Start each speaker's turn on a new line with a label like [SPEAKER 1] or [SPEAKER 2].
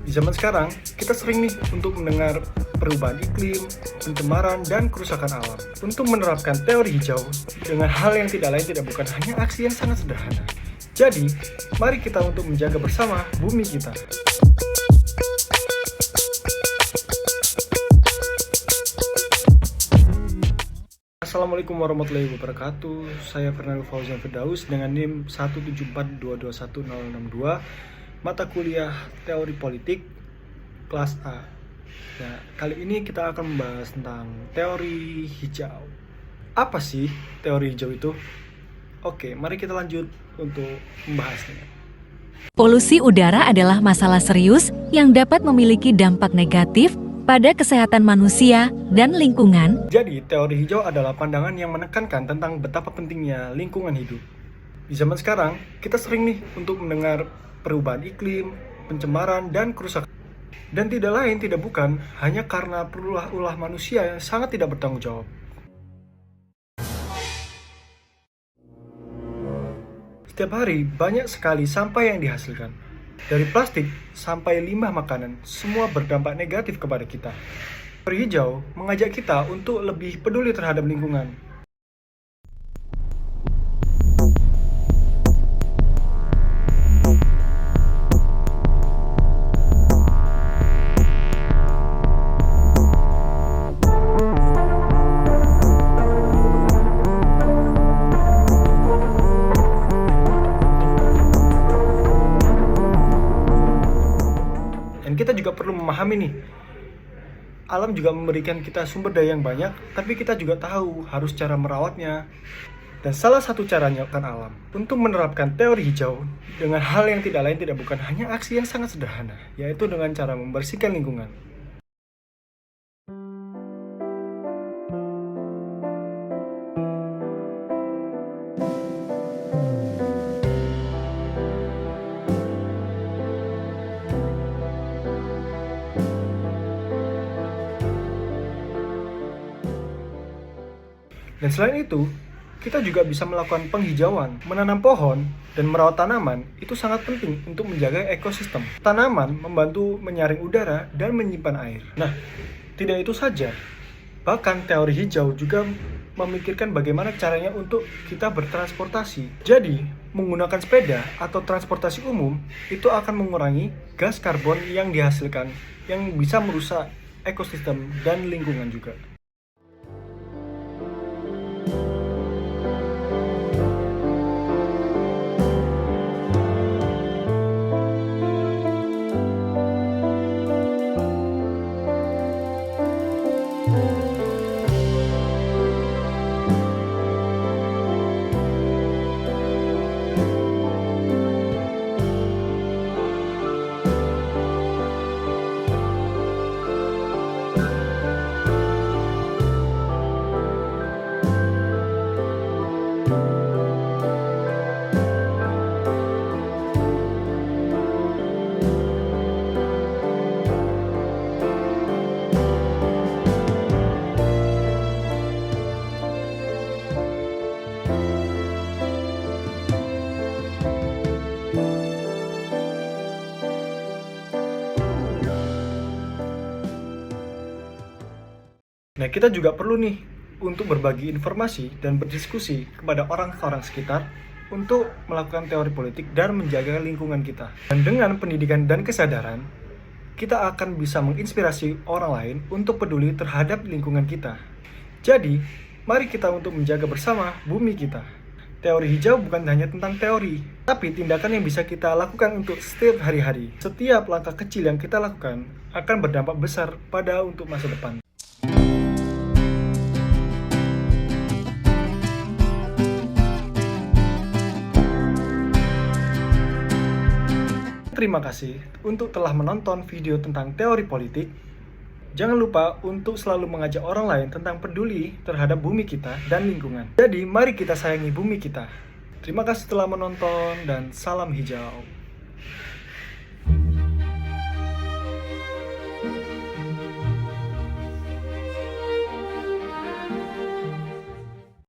[SPEAKER 1] Di zaman sekarang, kita sering nih untuk mendengar perubahan iklim, pencemaran, dan kerusakan alam. Untuk menerapkan teori hijau dengan hal yang tidak lain tidak bukan hanya aksi yang sangat sederhana. Jadi, mari kita untuk menjaga bersama bumi kita. Assalamualaikum warahmatullahi wabarakatuh. Saya Fernando Fauzan Firdaus dengan NIM 174221062, mata kuliah Teori Politik kelas A. Nah, kali ini kita akan membahas tentang teori hijau. Apa sih teori hijau itu? Oke, mari kita lanjut untuk membahasnya.
[SPEAKER 2] Polusi udara adalah masalah serius yang dapat memiliki dampak negatif pada kesehatan manusia dan lingkungan.
[SPEAKER 1] Jadi, teori hijau adalah pandangan yang menekankan tentang betapa pentingnya lingkungan hidup. Di zaman sekarang, kita sering nih untuk mendengar perubahan iklim, pencemaran, dan kerusakan. Dan tidak lain tidak bukan hanya karena ulah manusia yang sangat tidak bertanggung jawab. Setiap hari banyak sekali sampah yang dihasilkan. Dari plastik sampai limbah makanan, semua berdampak negatif kepada kita. Teori hijau mengajak kita untuk lebih peduli terhadap lingkungan. Dan kita juga perlu memahami nih, alam juga memberikan kita sumber daya yang banyak, tapi kita juga tahu harus cara merawatnya. Dan salah satu caranya kan alam. Untuk menerapkan teori hijau dengan hal yang tidak lain tidak bukan hanya aksi yang sangat sederhana, yaitu dengan cara membersihkan lingkungan. Dan selain itu, kita juga bisa melakukan penghijauan. Menanam pohon dan merawat tanaman itu sangat penting untuk menjaga ekosistem. Tanaman membantu menyaring udara dan menyimpan air. Nah, tidak itu saja. Bahkan teori hijau juga memikirkan bagaimana caranya untuk kita bertransportasi. Jadi, menggunakan sepeda atau transportasi umum itu akan mengurangi gas karbon yang dihasilkan yang bisa merusak ekosistem dan lingkungan juga. Nah, kita juga perlu nih untuk berbagi informasi dan berdiskusi kepada orang-orang sekitar untuk melakukan teori politik dan menjaga lingkungan kita. Dan dengan pendidikan dan kesadaran, kita akan bisa menginspirasi orang lain untuk peduli terhadap lingkungan kita. Jadi, mari kita untuk menjaga bersama bumi kita. Teori hijau bukan hanya tentang teori, tapi tindakan yang bisa kita lakukan untuk setiap hari-hari. Setiap langkah kecil yang kita lakukan akan berdampak besar pada untuk masa depan. Terima kasih untuk telah menonton video tentang teori politik. Jangan lupa untuk selalu mengajak orang lain tentang peduli terhadap bumi kita dan lingkungan. Jadi, mari kita sayangi bumi kita. Terima kasih telah menonton dan salam hijau.